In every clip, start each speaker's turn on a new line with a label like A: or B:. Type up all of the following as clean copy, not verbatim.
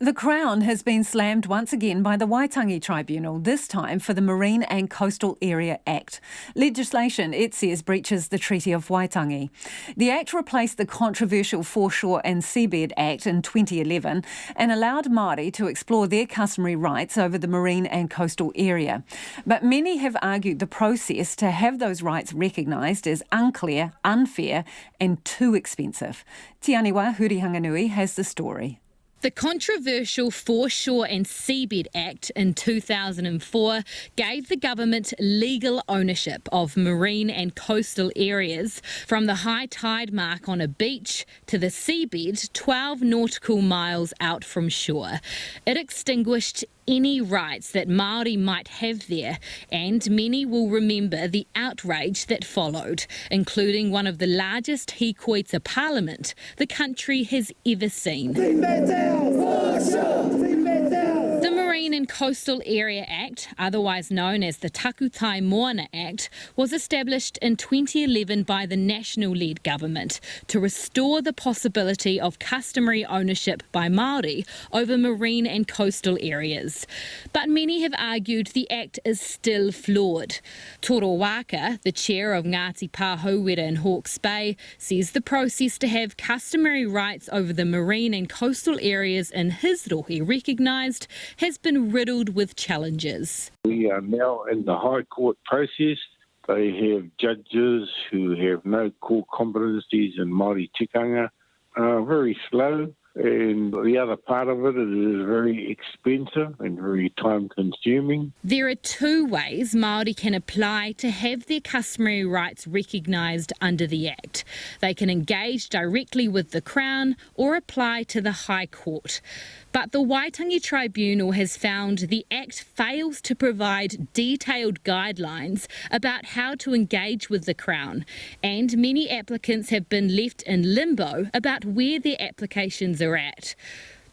A: The Crown has been slammed once again by the Waitangi Tribunal, this time for the Marine and Coastal Area Act. Legislation, it says, breaches the Treaty of Waitangi. The Act replaced the controversial Foreshore and Seabed Act in 2011 and allowed Māori to explore their customary rights over the marine and coastal area. But many have argued the process to have those rights recognised is unclear, unfair and too expensive. Te Aniwa Hurihanganui has the story.
B: The controversial Foreshore and Seabed Act in 2004 gave the government legal ownership of marine and coastal areas from the high tide mark on a beach to the seabed 12 nautical miles out from shore. It extinguished any rights that Māori might have there, and many will remember the outrage that followed, including one of the largest hikoita parliament the country has ever seen. The Marine and Coastal Area Act, otherwise known as the Takutai Moana Act, was established in 2011 by the national-led government to restore the possibility of customary ownership by Māori over marine and coastal areas. But many have argued the Act is still flawed. Toro Waka, the chair of Ngāti Pāhauwera in Hawke's Bay, says the process to have customary rights over the marine and coastal areas in his rohe recognised has been riddled with challenges.
C: We are now in the High Court process. They have judges who have no core competencies in Māori tikanga, very slow, and the other part of it is very expensive and very time-consuming.
B: There are two ways Māori can apply to have their customary rights recognised under the Act. They can engage directly with the Crown or apply to the High Court. But the Waitangi Tribunal has found the Act fails to provide detailed guidelines about how to engage with the Crown, and many applicants have been left in limbo about where their applications are at.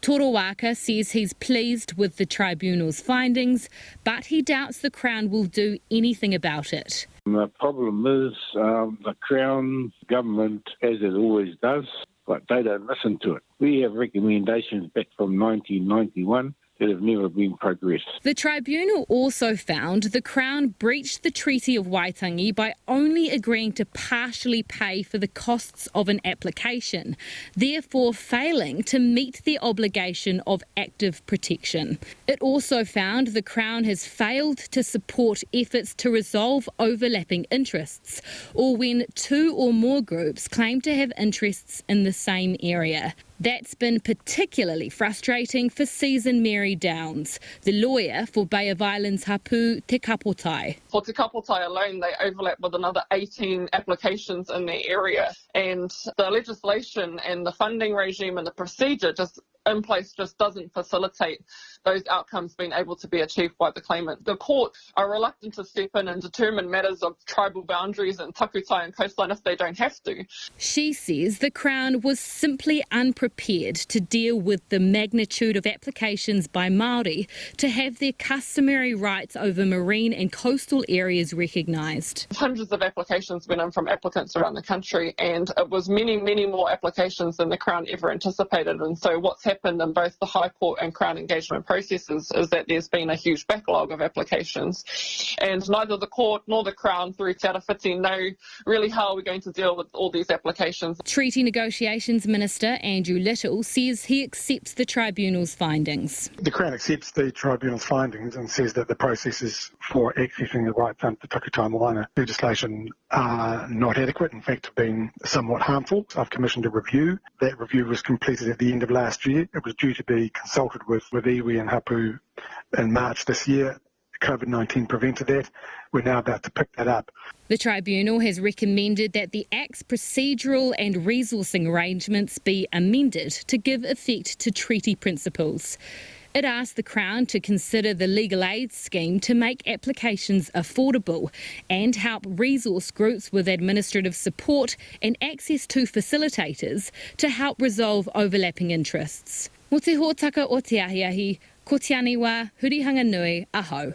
B: Toro Waka says he's pleased with the Tribunal's findings, but he doubts the Crown will do anything about it.
C: The problem is the Crown government, as it always does, but they don't listen to it. We have recommendations back from 1991 that have never been progressed.
B: The Tribunal also found the Crown breached the Treaty of Waitangi by only agreeing to partially pay for the costs of an application, therefore failing to meet the obligation of active protection. It also found the Crown has failed to support efforts to resolve overlapping interests, or when two or more groups claim to have interests in the same area. That's been particularly frustrating for Season Mary Downs, the lawyer for Bay of Islands hapu Te Kapotai.
D: For Te Kapotai alone, they overlap with another 18 applications in the area, and the legislation and the funding regime and the procedure just in place just doesn't facilitate those outcomes being able to be achieved by the claimant. The court are reluctant to step in and determine matters of tribal boundaries and takutai and coastline if they don't have to.
B: She says the Crown was simply unprepared to deal with the magnitude of applications by Māori to have their customary rights over marine and coastal areas recognised.
D: Hundreds of applications went in from applicants around the country, and it was many, many more applications than the Crown ever anticipated. And so what's happened in both the High Court and Crown engagement processes is that there's been a huge backlog of applications, and neither the Court nor the Crown through Te Arawhiti know really how we're going to deal with all these applications.
B: Treaty Negotiations Minister Andrew Little says he accepts the Tribunal's findings.
E: The Crown accepts the Tribunal's findings and says that the processes for accessing the rights under the Takutai Moana legislation are not adequate, in fact have been somewhat harmful. I've commissioned a review. That review was completed at the end of last year. It was due to be consulted with iwi and hapu in March this year. COVID-19 prevented that. We're now about to pick that up.
B: The Tribunal has recommended that the Act's procedural and resourcing arrangements be amended to give effect to treaty principles. It asked the Crown to consider the legal aid scheme to make applications affordable and help resource groups with administrative support and access to facilitators to help resolve overlapping interests. Mo te hōtaka o te ahiahi, ko te aniwa Hurihanganui, aho.